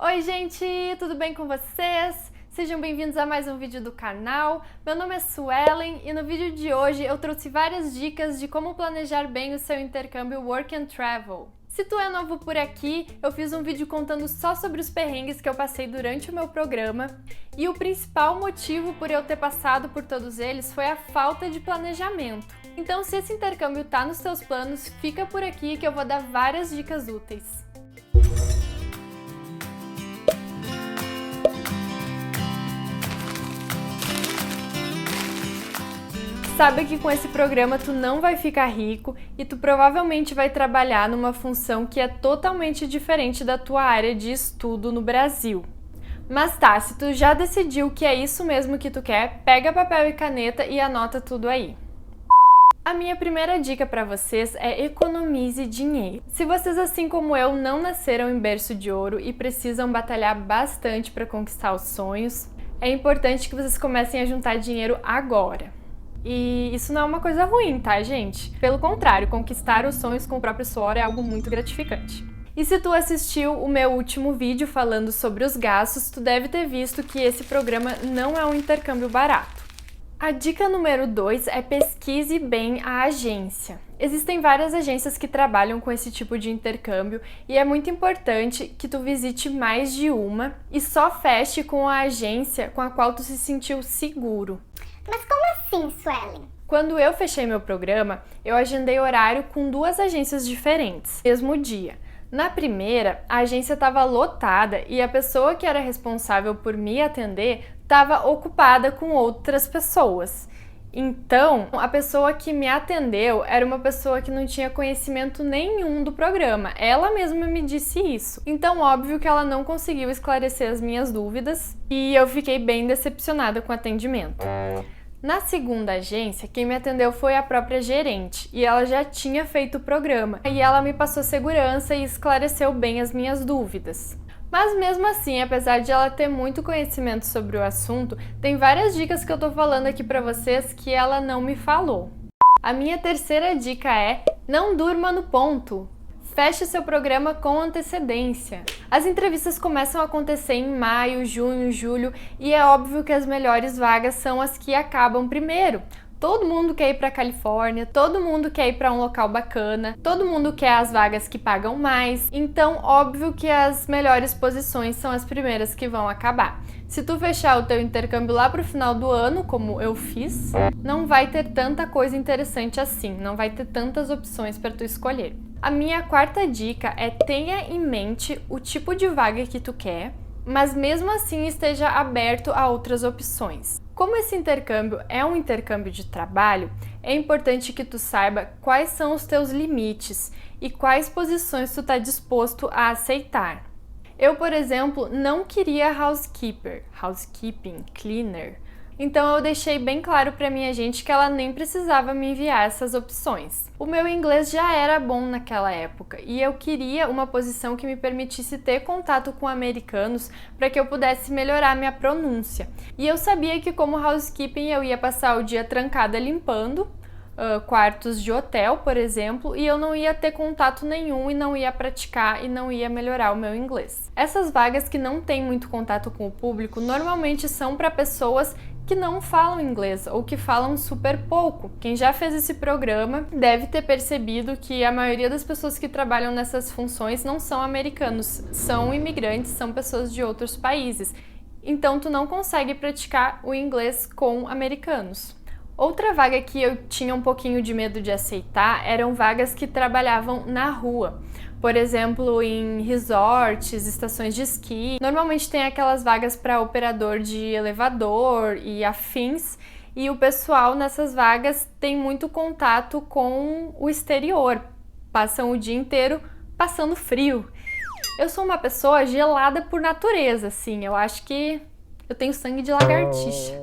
Oi gente, tudo bem com vocês? Sejam bem-vindos a mais um vídeo do canal. Meu nome é Suelen e no vídeo de hoje eu trouxe várias dicas de como planejar bem o seu intercâmbio Work and Travel. Se tu é novo por aqui, eu fiz um vídeo contando só sobre os perrengues que eu passei durante o meu programa e o principal motivo por eu ter passado por todos eles foi a falta de planejamento. Então, se esse intercâmbio tá nos teus planos, fica por aqui que eu vou dar várias dicas úteis. Sabe que com esse programa tu não vai ficar rico e tu provavelmente vai trabalhar numa função que é totalmente diferente da tua área de estudo no Brasil. Mas tá, se tu já decidiu que é isso mesmo que tu quer, pega papel e caneta e anota tudo aí. A minha primeira dica para vocês é economize dinheiro. Se vocês, assim como eu, não nasceram em berço de ouro e precisam batalhar bastante para conquistar os sonhos, é importante que vocês comecem a juntar dinheiro agora. E isso não é uma coisa ruim, tá, gente? Pelo contrário, conquistar os sonhos com o próprio suor é algo muito gratificante. E se tu assistiu o meu último vídeo falando sobre os gastos, tu deve ter visto que esse programa não é um intercâmbio barato. A dica número 2 é pesquise bem a agência. Existem várias agências que trabalham com esse tipo de intercâmbio e é muito importante que tu visite mais de uma e só feche com a agência com a qual tu se sentiu seguro. Mas como assim, Suelen? Quando eu fechei meu programa, eu agendei horário com 2 agências diferentes, mesmo dia. Na primeira, a agência estava lotada e a pessoa que era responsável por me atender estava ocupada com outras pessoas. Então, a pessoa que me atendeu era uma pessoa que não tinha conhecimento nenhum do programa. Ela mesma me disse isso. Então, óbvio que ela não conseguiu esclarecer as minhas dúvidas e eu fiquei bem decepcionada com o atendimento. Na segunda agência, quem me atendeu foi a própria gerente e ela já tinha feito o programa e ela me passou segurança e esclareceu bem as minhas dúvidas. Mas mesmo assim, apesar de ela ter muito conhecimento sobre o assunto, tem várias dicas que eu tô falando aqui pra vocês que ela não me falou. A minha terceira dica é: não durma no ponto. Feche seu programa com antecedência. As entrevistas começam a acontecer em maio, junho, julho e é óbvio que as melhores vagas são as que acabam primeiro. Todo mundo quer ir para a Califórnia, todo mundo quer ir para um local bacana, todo mundo quer as vagas que pagam mais, então óbvio que as melhores posições são as primeiras que vão acabar. Se tu fechar o teu intercâmbio lá pro final do ano, como eu fiz, não vai ter tanta coisa interessante assim, não vai ter tantas opções para tu escolher. A minha quarta dica é: tenha em mente o tipo de vaga que tu quer, mas mesmo assim esteja aberto a outras opções. Como esse intercâmbio é um intercâmbio de trabalho, é importante que tu saiba quais são os teus limites e quais posições tu está disposto a aceitar. Eu, por exemplo, não queria housekeeping, cleaner. Então eu deixei bem claro para minha agente que ela nem precisava me enviar essas opções. O meu inglês já era bom naquela época e eu queria uma posição que me permitisse ter contato com americanos para que eu pudesse melhorar minha pronúncia. E eu sabia que como housekeeping eu ia passar o dia trancada limpando quartos de hotel, por exemplo, e eu não ia ter contato nenhum e não ia praticar e não ia melhorar o meu inglês. Essas vagas que não têm muito contato com o público normalmente são para pessoas que não falam inglês ou que falam super pouco. Quem já fez esse programa deve ter percebido que a maioria das pessoas que trabalham nessas funções não são americanos, são imigrantes, são pessoas de outros países. Então tu não consegue praticar o inglês com americanos. Outra vaga que eu tinha um pouquinho de medo de aceitar eram vagas que trabalhavam na rua. Por exemplo, em resorts, estações de esqui. Normalmente tem aquelas vagas para operador de elevador e afins, e o pessoal nessas vagas tem muito contato com o exterior. Passam o dia inteiro passando frio. Eu sou uma pessoa gelada por natureza, assim. Eu acho que eu tenho sangue de lagartixa.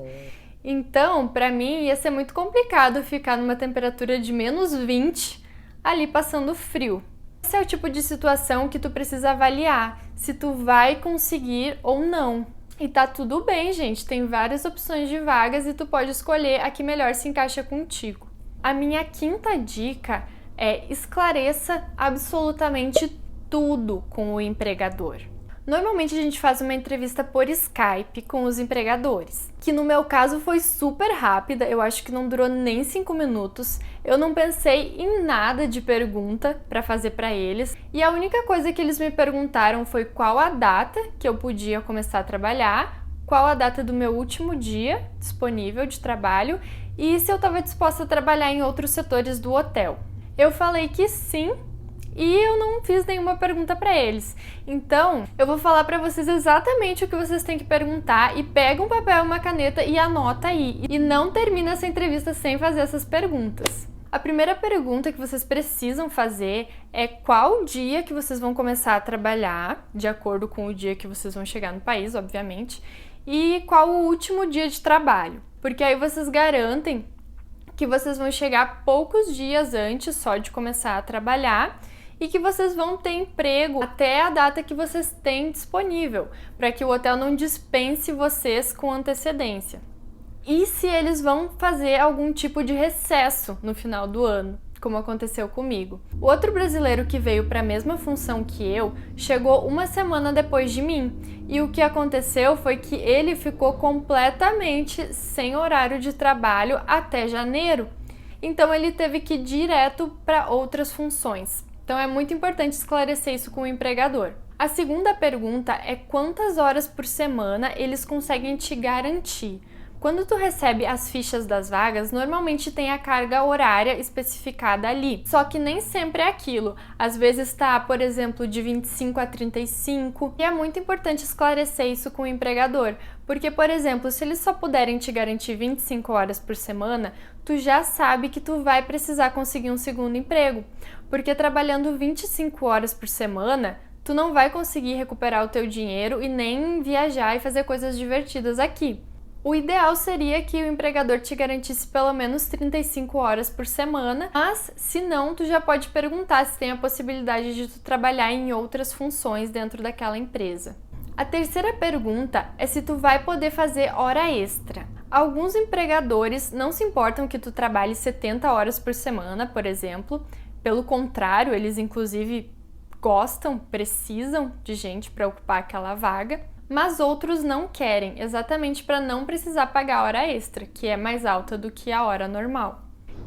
Então, para mim, ia ser muito complicado ficar numa temperatura de -20 ali passando frio. Esse é o tipo de situação que tu precisa avaliar, se tu vai conseguir ou não. E tá tudo bem, gente, tem várias opções de vagas e tu pode escolher a que melhor se encaixa contigo. A minha quinta dica é: esclareça absolutamente tudo com o empregador. Normalmente a gente faz uma entrevista por Skype com os empregadores, que no meu caso foi super rápida, eu acho que não durou nem 5 minutos. Eu não pensei em nada de pergunta para fazer para eles, e a única coisa que eles me perguntaram foi qual a data que eu podia começar a trabalhar, qual a data do meu último dia disponível de trabalho e se eu estava disposta a trabalhar em outros setores do hotel. Eu falei que sim. E eu não fiz nenhuma pergunta para eles. Então, eu vou falar para vocês exatamente o que vocês têm que perguntar e pega um papel e uma caneta e anota aí. E não termina essa entrevista sem fazer essas perguntas. A primeira pergunta que vocês precisam fazer é qual dia que vocês vão começar a trabalhar, de acordo com o dia que vocês vão chegar no país, obviamente, e qual o último dia de trabalho. Porque aí vocês garantem que vocês vão chegar poucos dias antes só de começar a trabalhar e que vocês vão ter emprego até a data que vocês têm disponível, para que o hotel não dispense vocês com antecedência. E se eles vão fazer algum tipo de recesso no final do ano, como aconteceu comigo. O outro brasileiro que veio para a mesma função que eu chegou uma semana depois de mim, e o que aconteceu foi que ele ficou completamente sem horário de trabalho até janeiro. Então ele teve que ir direto para outras funções. Então é muito importante esclarecer isso com o empregador. A segunda pergunta é quantas horas por semana eles conseguem te garantir. Quando tu recebe as fichas das vagas, normalmente tem a carga horária especificada ali, só que nem sempre é aquilo. Às vezes está, por exemplo, de 25 a 35, e é muito importante esclarecer isso com o empregador, porque, por exemplo, se eles só puderem te garantir 25 horas por semana, tu já sabe que tu vai precisar conseguir um segundo emprego, porque trabalhando 25 horas por semana, tu não vai conseguir recuperar o teu dinheiro e nem viajar e fazer coisas divertidas aqui. O ideal seria que o empregador te garantisse pelo menos 35 horas por semana, mas se não, tu já pode perguntar se tem a possibilidade de tu trabalhar em outras funções dentro daquela empresa. A terceira pergunta é se tu vai poder fazer hora extra. Alguns empregadores não se importam que tu trabalhe 70 horas por semana, por exemplo. Pelo contrário, eles inclusive gostam, precisam de gente para ocupar aquela vaga. Mas outros não querem, exatamente para não precisar pagar a hora extra, que é mais alta do que a hora normal.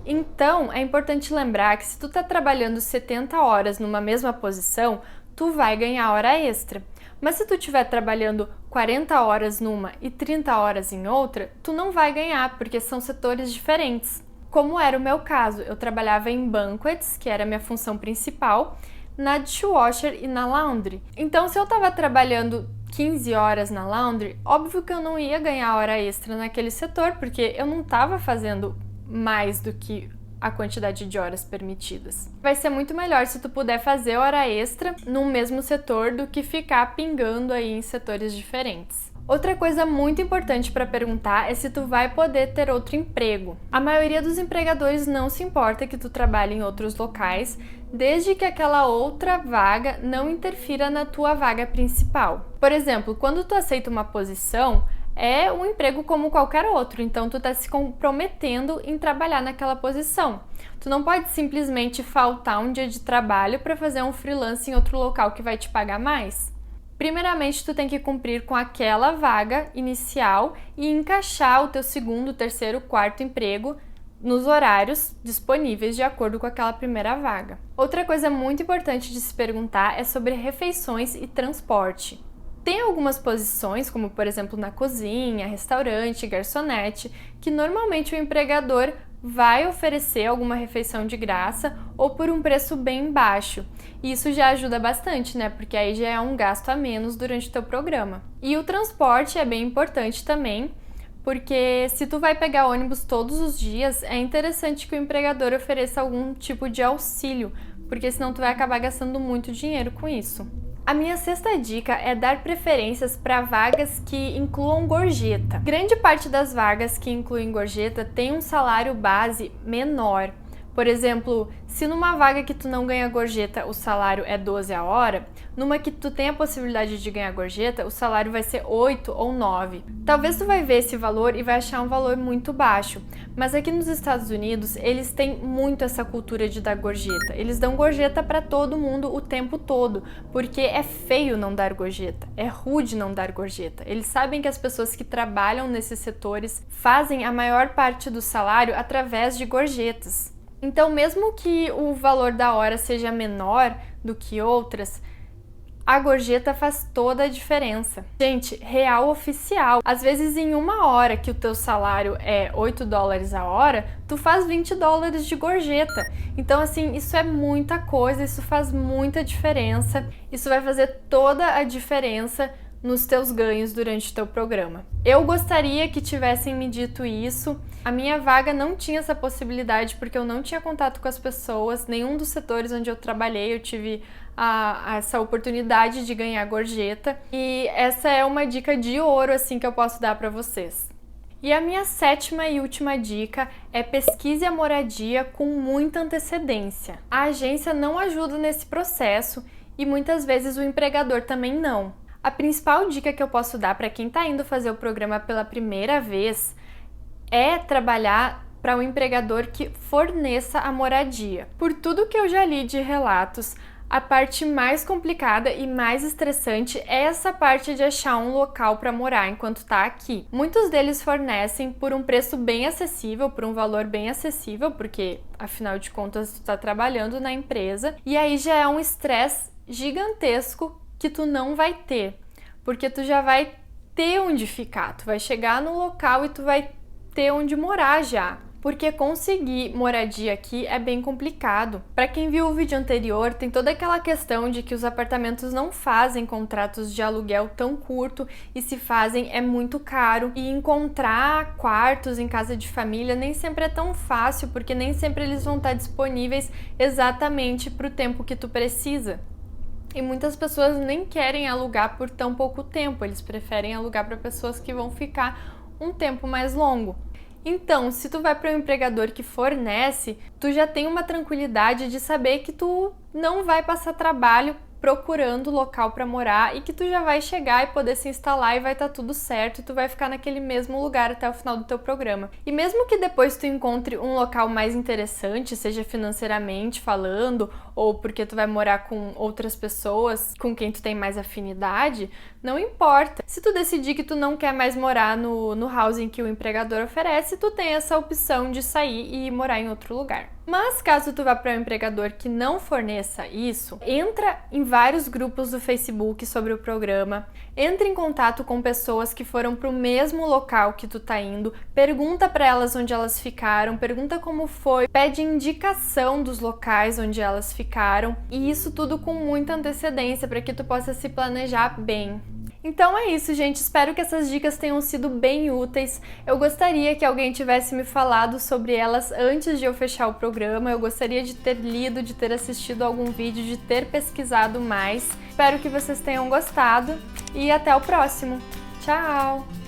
Então, é importante lembrar que se tu tá trabalhando 70 horas numa mesma posição, tu vai ganhar hora extra. Mas se tu estiver trabalhando 40 horas numa e 30 horas em outra, tu não vai ganhar, porque são setores diferentes. Como era o meu caso, eu trabalhava em banquets, que era a minha função principal, na dishwasher e na laundry. Então, se eu estava trabalhando 15 horas na laundry, óbvio que eu não ia ganhar hora extra naquele setor, porque eu não estava fazendo mais do que a quantidade de horas permitidas. Vai ser muito melhor se tu puder fazer hora extra no mesmo setor do que ficar pingando aí em setores diferentes. Outra coisa muito importante para perguntar é se tu vai poder ter outro emprego. A maioria dos empregadores não se importa que tu trabalhe em outros locais, desde que aquela outra vaga não interfira na tua vaga principal. Por exemplo, quando tu aceita uma posição, é um emprego como qualquer outro, então tu tá se comprometendo em trabalhar naquela posição. Tu não pode simplesmente faltar um dia de trabalho para fazer um freelance em outro local que vai te pagar mais. Primeiramente, tu tem que cumprir com aquela vaga inicial e encaixar o teu segundo, terceiro, quarto emprego nos horários disponíveis de acordo com aquela primeira vaga. Outra coisa muito importante de se perguntar é sobre refeições e transporte. Tem algumas posições, como por exemplo na cozinha, restaurante, garçonete, que normalmente o empregador vai oferecer alguma refeição de graça ou por um preço bem baixo. E isso já ajuda bastante, né? Porque aí já é um gasto a menos durante o teu programa. E o transporte é bem importante também, porque se tu vai pegar ônibus todos os dias, é interessante que o empregador ofereça algum tipo de auxílio, porque senão tu vai acabar gastando muito dinheiro com isso. A minha sexta dica é dar preferências para vagas que incluam gorjeta. Grande parte das vagas que incluem gorjeta tem um salário base menor, Por exemplo, se numa vaga que tu não ganha gorjeta o salário é 12 a hora, numa que tu tem a possibilidade de ganhar gorjeta, o salário vai ser 8 ou 9. Talvez tu vai ver esse valor e vai achar um valor muito baixo, mas aqui nos Estados Unidos eles têm muito essa cultura de dar gorjeta. Eles dão gorjeta para todo mundo o tempo todo, porque é feio não dar gorjeta, é rude não dar gorjeta. Eles sabem que as pessoas que trabalham nesses setores fazem a maior parte do salário através de gorjetas. Então, mesmo que o valor da hora seja menor do que outras, a gorjeta faz toda a diferença. Gente, real oficial. Às vezes em uma hora que o teu salário é 8 dólares a hora, tu faz 20 dólares de gorjeta. Então assim, isso é muita coisa, isso faz muita diferença. Isso vai fazer toda a diferença nos teus ganhos durante o teu programa. Eu gostaria que tivessem me dito isso. A minha vaga não tinha essa possibilidade porque eu não tinha contato com as pessoas, nenhum dos setores onde eu trabalhei eu tive essa oportunidade de ganhar gorjeta, e essa é uma dica de ouro assim que eu posso dar para vocês. E a minha 7ª e última dica é pesquise a moradia com muita antecedência. A agência não ajuda nesse processo e muitas vezes o empregador também não. A principal dica que eu posso dar para quem está indo fazer o programa pela primeira vez é trabalhar para um empregador que forneça a moradia. Por tudo que eu já li de relatos, a parte mais complicada e mais estressante é essa parte de achar um local para morar enquanto tá aqui. Muitos deles fornecem por um preço bem acessível, por um valor bem acessível, porque afinal de contas tu tá trabalhando na empresa, e aí já é um estresse gigantesco que tu não vai ter, porque tu já vai ter onde ficar, tu vai chegar no local e tu vai ter onde morar já. Porque conseguir moradia aqui é bem complicado. Para quem viu o vídeo anterior, tem toda aquela questão de que os apartamentos não fazem contratos de aluguel tão curto, e se fazem é muito caro, e encontrar quartos em casa de família nem sempre é tão fácil, porque nem sempre eles vão estar disponíveis exatamente para o tempo que tu precisa. E muitas pessoas nem querem alugar por tão pouco tempo, eles preferem alugar para pessoas que vão ficar um tempo mais longo. Então, se tu vai para um empregador que fornece, tu já tem uma tranquilidade de saber que tu não vai passar trabalho procurando local para morar e que tu já vai chegar e poder se instalar e vai estar tudo certo e tu vai ficar naquele mesmo lugar até o final do teu programa. E mesmo que depois tu encontre um local mais interessante, seja financeiramente falando ou porque tu vai morar com outras pessoas com quem tu tem mais afinidade, não importa. Se tu decidir que tu não quer mais morar no housing que o empregador oferece, tu tem essa opção de sair e morar em outro lugar. Mas caso tu vá para um empregador que não forneça isso, entra em vários grupos do Facebook sobre o programa, entra em contato com pessoas que foram para o mesmo local que tu tá indo, pergunta para elas onde elas ficaram, pergunta como foi, pede indicação dos locais onde elas ficaram, e isso tudo com muita antecedência para que tu possa se planejar bem. Então é isso, gente. Espero que essas dicas tenham sido bem úteis. Eu gostaria que alguém tivesse me falado sobre elas antes de eu fechar o programa. Eu gostaria de ter lido, de ter assistido algum vídeo, de ter pesquisado mais. Espero que vocês tenham gostado e até o próximo. Tchau!